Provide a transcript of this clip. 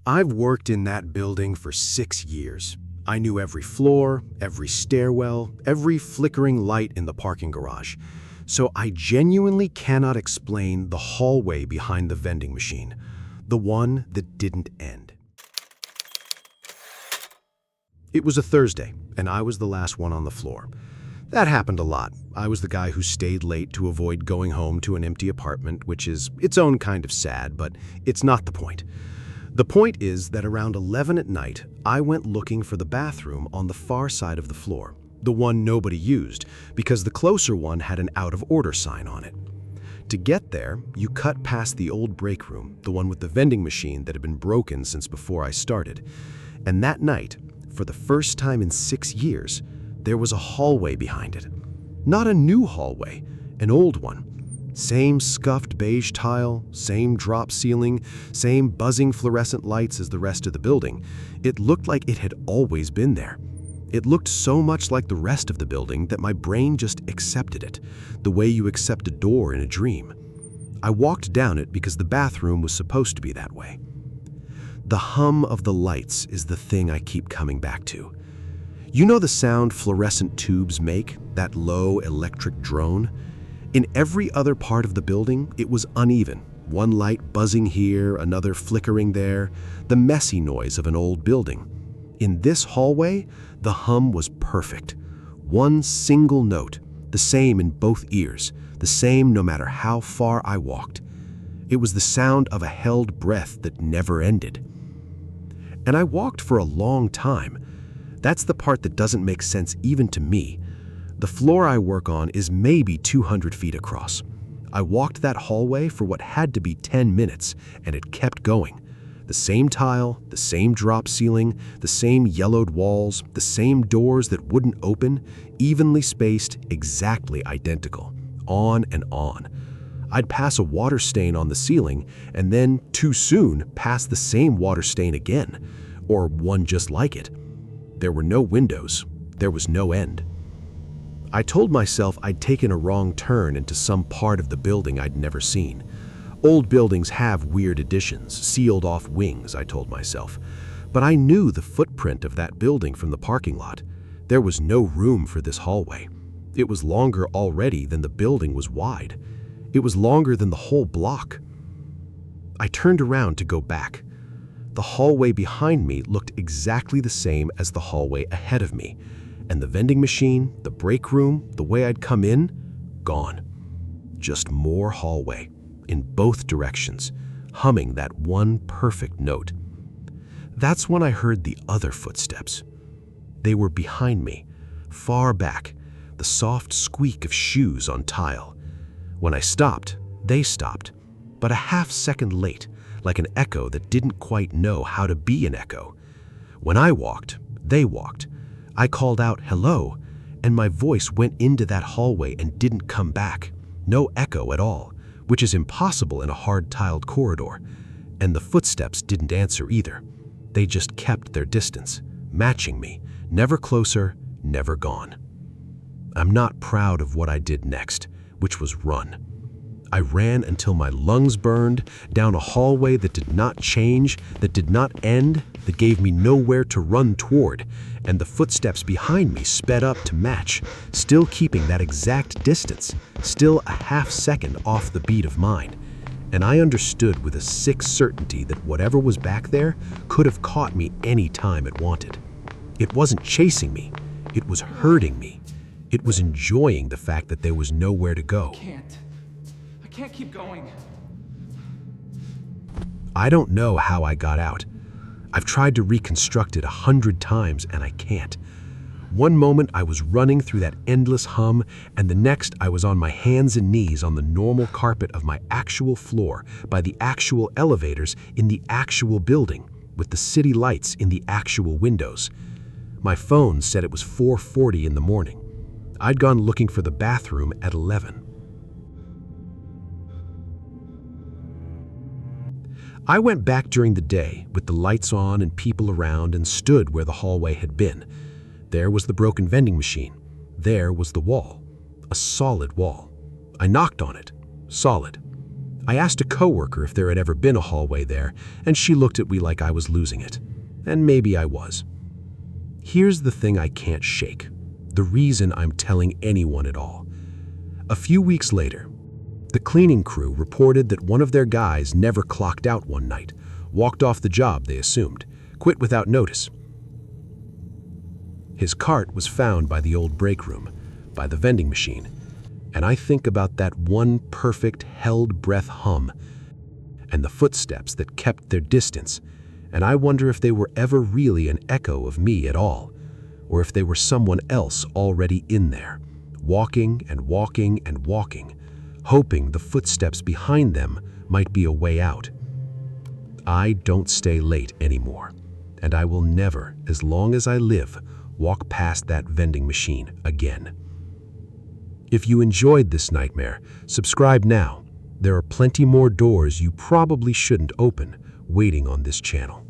I've worked in that building for 6 years. I knew every floor, every stairwell, every flickering light in the parking garage. So I genuinely cannot explain the hallway behind the vending machine, the one that didn't end. It was a Thursday, and I was the last one on the floor. That happened a lot. I was the guy who stayed late to avoid going home to an empty apartment, which is its own kind of sad, but it's not the point. The point is that around 11 at night, I went looking for the bathroom on the far side of the floor, the one nobody used, because the closer one had an out-of-order sign on it. To get there, you cut past the old break room, the one with the vending machine that had been broken since before I started. And that night, for the first time in 6 years, there was a hallway behind it. Not a new hallway, an old one. Same scuffed beige tile, same drop ceiling, same buzzing fluorescent lights as the rest of the building. It looked like it had always been there. It looked so much like the rest of the building that my brain just accepted it, the way you accept a door in a dream. I walked down it because the bathroom was supposed to be that way. The hum of the lights is the thing I keep coming back to. You know the sound fluorescent tubes make, that low electric drone? In every other part of the building, it was uneven. One light buzzing here, another flickering there, the messy noise of an old building. In this hallway, the hum was perfect. One single note, the same in both ears, the same no matter how far I walked. It was the sound of a held breath that never ended. And I walked for a long time. That's the part that doesn't make sense even to me. The floor I work on is maybe 200 feet across. I walked that hallway for what had to be 10 minutes, and it kept going. The same tile, the same drop ceiling, the same yellowed walls, the same doors that wouldn't open, evenly spaced, exactly identical. On and on. I'd pass a water stain on the ceiling, and then, too soon, pass the same water stain again, or one just like it. There were no windows. There was no end. I told myself I'd taken a wrong turn into some part of the building I'd never seen. Old buildings have weird additions, sealed-off wings, I told myself. But I knew the footprint of that building from the parking lot. There was no room for this hallway. It was longer already than the building was wide. It was longer than the whole block. I turned around to go back. The hallway behind me looked exactly the same as the hallway ahead of me. And the vending machine, the break room, the way I'd come in, gone. Just more hallway, in both directions, humming that one perfect note. That's when I heard the other footsteps. They were behind me, far back, the soft squeak of shoes on tile. When I stopped, they stopped, but a half-second late, like an echo that didn't quite know how to be an echo. When I walked, they walked. I called out, "Hello," and my voice went into that hallway and didn't come back. No echo at all, which is impossible in a hard-tiled corridor. And the footsteps didn't answer either. They just kept their distance, matching me, never closer, never gone. I'm not proud of what I did next, which was run. I ran until my lungs burned, down a hallway that did not change, that did not end, that gave me nowhere to run toward, and the footsteps behind me sped up to match, still keeping that exact distance, still a half-second off the beat of mine. And I understood with a sick certainty that whatever was back there could have caught me any time it wanted. It wasn't chasing me. It was hurting me. It was enjoying the fact that there was nowhere to go. I can't keep going. I don't know how I got out. I've tried to reconstruct it 100 times and I can't. One moment I was running through that endless hum, and the next I was on my hands and knees on the normal carpet of my actual floor, by the actual elevators in the actual building, with the city lights in the actual windows. My phone said it was 4:40 in the morning. I'd gone looking for the bathroom at 11. I went back during the day with the lights on and people around and stood where the hallway had been. There was the broken vending machine. There was the wall, a solid wall. I knocked on it, solid. I asked a coworker if there had ever been a hallway there, and she looked at me like I was losing it. And maybe I was. Here's the thing I can't shake. The reason I'm telling anyone at all. A few weeks later, the cleaning crew reported that one of their guys never clocked out one night, walked off the job they assumed, quit without notice. His cart was found by the old break room, by the vending machine, and I think about that one perfect held breath hum and the footsteps that kept their distance, and I wonder if they were ever really an echo of me at all, or if they were someone else already in there, walking and walking and walking, hoping the footsteps behind them might be a way out. I don't stay late anymore, and I will never, as long as I live, walk past that vending machine again. If you enjoyed this nightmare, subscribe now. There are plenty more doors you probably shouldn't open waiting on this channel.